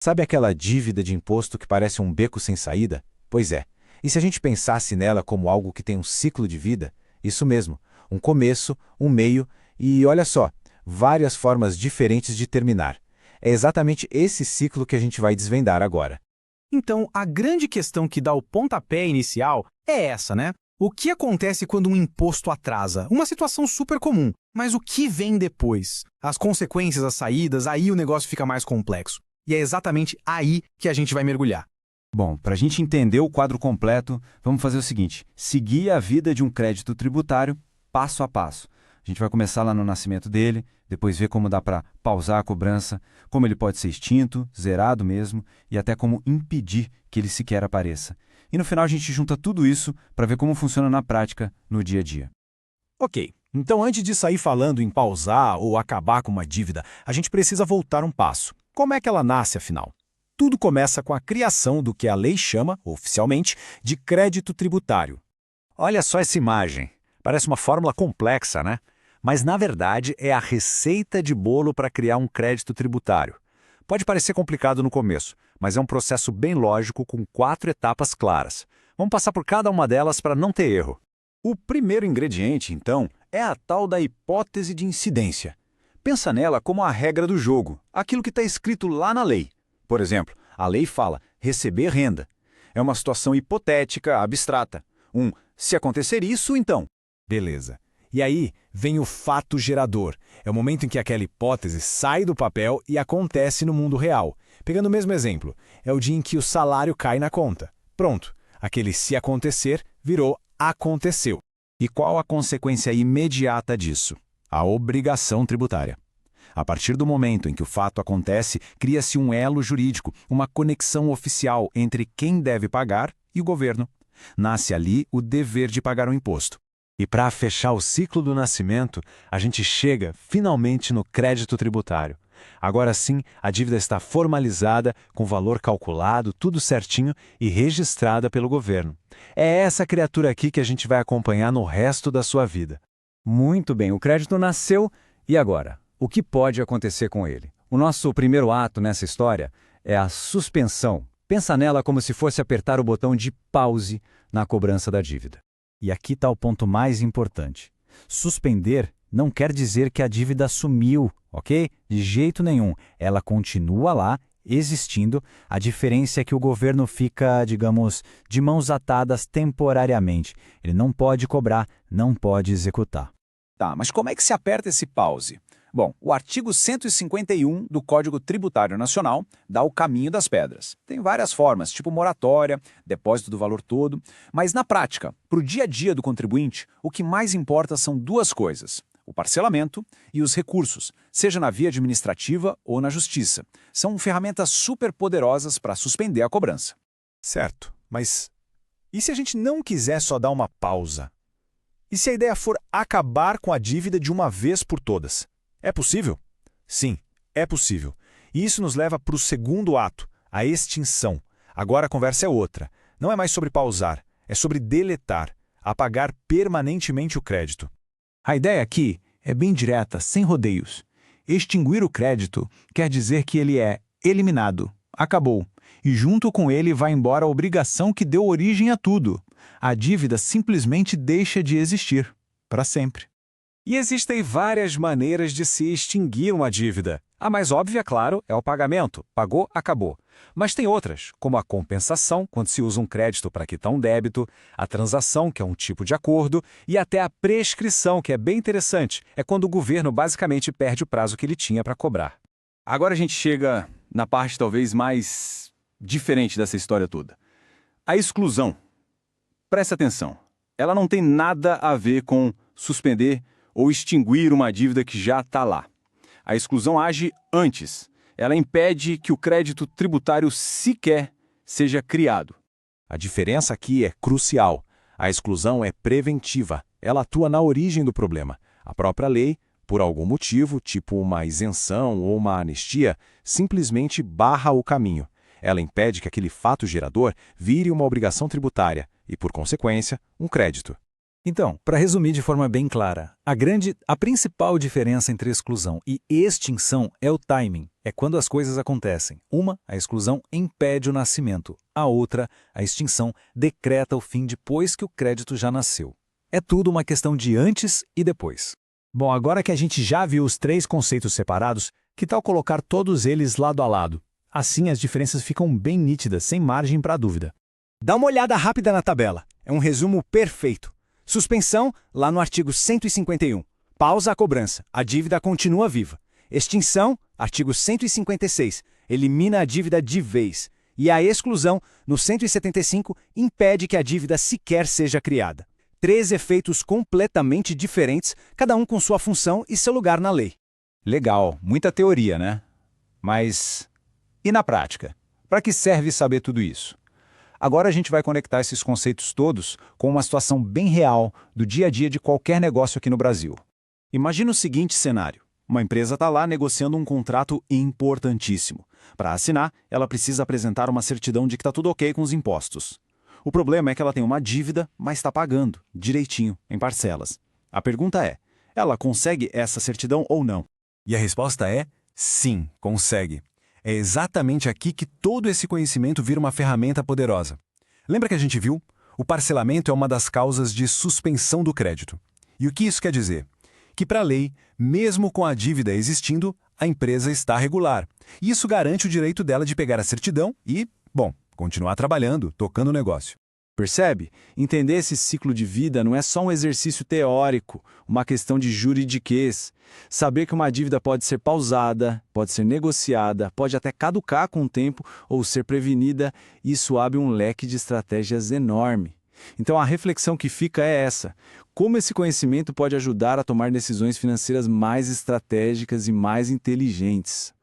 Sabe aquela dívida de imposto que parece um beco sem saída? Pois é. E se a gente pensasse nela como algo que tem um ciclo de vida? Isso mesmo, um começo, um meio e, olha só, várias formas diferentes de terminar. É exatamente esse ciclo que a gente vai desvendar agora. Então, a grande questão que dá o pontapé inicial é essa, né? O que acontece quando um imposto atrasa? Uma situação super comum. Mas o que vem depois? As consequências, as saídas, aí o negócio fica mais complexo. E é exatamente aí que a gente vai mergulhar. Bom, para a gente entender o quadro completo, vamos fazer o seguinte: seguir a vida de um crédito tributário passo a passo. A gente vai começar lá no nascimento dele, depois ver como dá para pausar a cobrança, como ele pode ser extinto, zerado mesmo, e até como impedir que ele sequer apareça. E no final a gente junta tudo isso para ver como funciona na prática, no dia a dia. Ok, então antes de sair falando em pausar ou acabar com uma dívida, a gente precisa voltar um passo. Como é que ela nasce, afinal? Tudo começa com a criação do que a lei chama, oficialmente, de crédito tributário. Olha só essa imagem. Parece uma fórmula complexa, né? Mas, na verdade, é a receita de bolo para criar um crédito tributário. Pode parecer complicado no começo, mas é um processo bem lógico com 4 etapas claras. Vamos passar por cada uma delas para não ter erro. O primeiro ingrediente, então, é a tal da hipótese de incidência. Pensa nela como a regra do jogo, aquilo que está escrito lá na lei. Por exemplo, a lei fala receber renda. É uma situação hipotética, abstrata. Se acontecer isso, então. Beleza. E aí vem o fato gerador. É o momento em que aquela hipótese sai do papel e acontece no mundo real. Pegando o mesmo exemplo, é o dia em que o salário cai na conta. Pronto, aquele se acontecer virou aconteceu. E qual a consequência imediata disso? A obrigação tributária. A partir do momento em que o fato acontece, cria-se um elo jurídico, uma conexão oficial entre quem deve pagar e o governo. Nasce ali o dever de pagar o imposto. E para fechar o ciclo do nascimento, a gente chega finalmente no crédito tributário. Agora sim, a dívida está formalizada, com valor calculado, tudo certinho e registrada pelo governo. É essa criatura aqui que a gente vai acompanhar no resto da sua vida. Muito bem, o crédito nasceu, e agora? O que pode acontecer com ele? O nosso primeiro ato nessa história é a suspensão. Pensa nela como se fosse apertar o botão de pause na cobrança da dívida. E aqui está o ponto mais importante. Suspender não quer dizer que a dívida sumiu, ok? De jeito nenhum. Ela continua lá, existindo. A diferença é que o governo fica, digamos, de mãos atadas temporariamente. Ele não pode cobrar, não pode executar. Tá, mas como é que se aperta esse pause? Bom, o artigo 151 do Código Tributário Nacional dá o caminho das pedras. Tem várias formas, tipo moratória, depósito do valor todo, mas na prática, para o dia a dia do contribuinte, o que mais importa são 2 coisas: o parcelamento e os recursos, seja na via administrativa ou na justiça. São ferramentas super poderosas para suspender a cobrança. Certo, mas e se a gente não quiser só dar uma pausa? E se a ideia for acabar com a dívida de uma vez por todas? É possível? Sim, é possível. E isso nos leva para o segundo ato, a extinção. Agora a conversa é outra. Não é mais sobre pausar, é sobre deletar, apagar permanentemente o crédito. A ideia aqui é bem direta, sem rodeios. Extinguir o crédito quer dizer que ele é eliminado, acabou, e junto com ele vai embora a obrigação que deu origem a tudo. A dívida simplesmente deixa de existir, para sempre. E existem várias maneiras de se extinguir uma dívida. A mais óbvia, claro, é o pagamento. Pagou, acabou. Mas tem outras, como a compensação, quando se usa um crédito para quitar um débito, a transação, que é um tipo de acordo, e até a prescrição, que é bem interessante. É quando o governo basicamente perde o prazo que ele tinha para cobrar. Agora a gente chega na parte talvez mais diferente dessa história toda. A exclusão. Presta atenção. Ela não tem nada a ver com suspender ou extinguir uma dívida que já está lá. A exclusão age antes. Ela impede que o crédito tributário sequer seja criado. A diferença aqui é crucial. A exclusão é preventiva. Ela atua na origem do problema. A própria lei, por algum motivo, tipo uma isenção ou uma anistia, simplesmente barra o caminho. Ela impede que aquele fato gerador vire uma obrigação tributária e, por consequência, um crédito. Então, para resumir de forma bem clara, a principal diferença entre exclusão e extinção é o timing, é quando as coisas acontecem. Uma, a exclusão impede o nascimento, a outra, a extinção, decreta o fim depois que o crédito já nasceu. É tudo uma questão de antes e depois. Bom, agora que a gente já viu os 3 conceitos separados, que tal colocar todos eles lado a lado? Assim as diferenças ficam bem nítidas, sem margem para dúvida. Dá uma olhada rápida na tabela. É um resumo perfeito. Suspensão, lá no artigo 151. Pausa a cobrança. A dívida continua viva. Extinção, artigo 156. Elimina a dívida de vez. E a exclusão, no 175, impede que a dívida sequer seja criada. 3 efeitos completamente diferentes, cada um com sua função e seu lugar na lei. Legal, muita teoria, né? Mas e na prática? Para que serve saber tudo isso? Agora a gente vai conectar esses conceitos todos com uma situação bem real do dia a dia de qualquer negócio aqui no Brasil. Imagina o seguinte cenário. Uma empresa está lá negociando um contrato importantíssimo. Para assinar, ela precisa apresentar uma certidão de que está tudo ok com os impostos. O problema é que ela tem uma dívida, mas está pagando, direitinho, em parcelas. A pergunta é, ela consegue essa certidão ou não? E a resposta é sim, consegue. É exatamente aqui que todo esse conhecimento vira uma ferramenta poderosa. Lembra que a gente viu? O parcelamento é uma das causas de suspensão do crédito. E o que isso quer dizer? Que para a lei, mesmo com a dívida existindo, a empresa está regular. E isso garante o direito dela de pegar a certidão e, bom, continuar trabalhando, tocando o negócio. Percebe? Entender esse ciclo de vida não é só um exercício teórico, uma questão de juridiquês. Saber que uma dívida pode ser pausada, pode ser negociada, pode até caducar com o tempo ou ser prevenida, isso abre um leque de estratégias enorme. Então a reflexão que fica é essa: como esse conhecimento pode ajudar a tomar decisões financeiras mais estratégicas e mais inteligentes?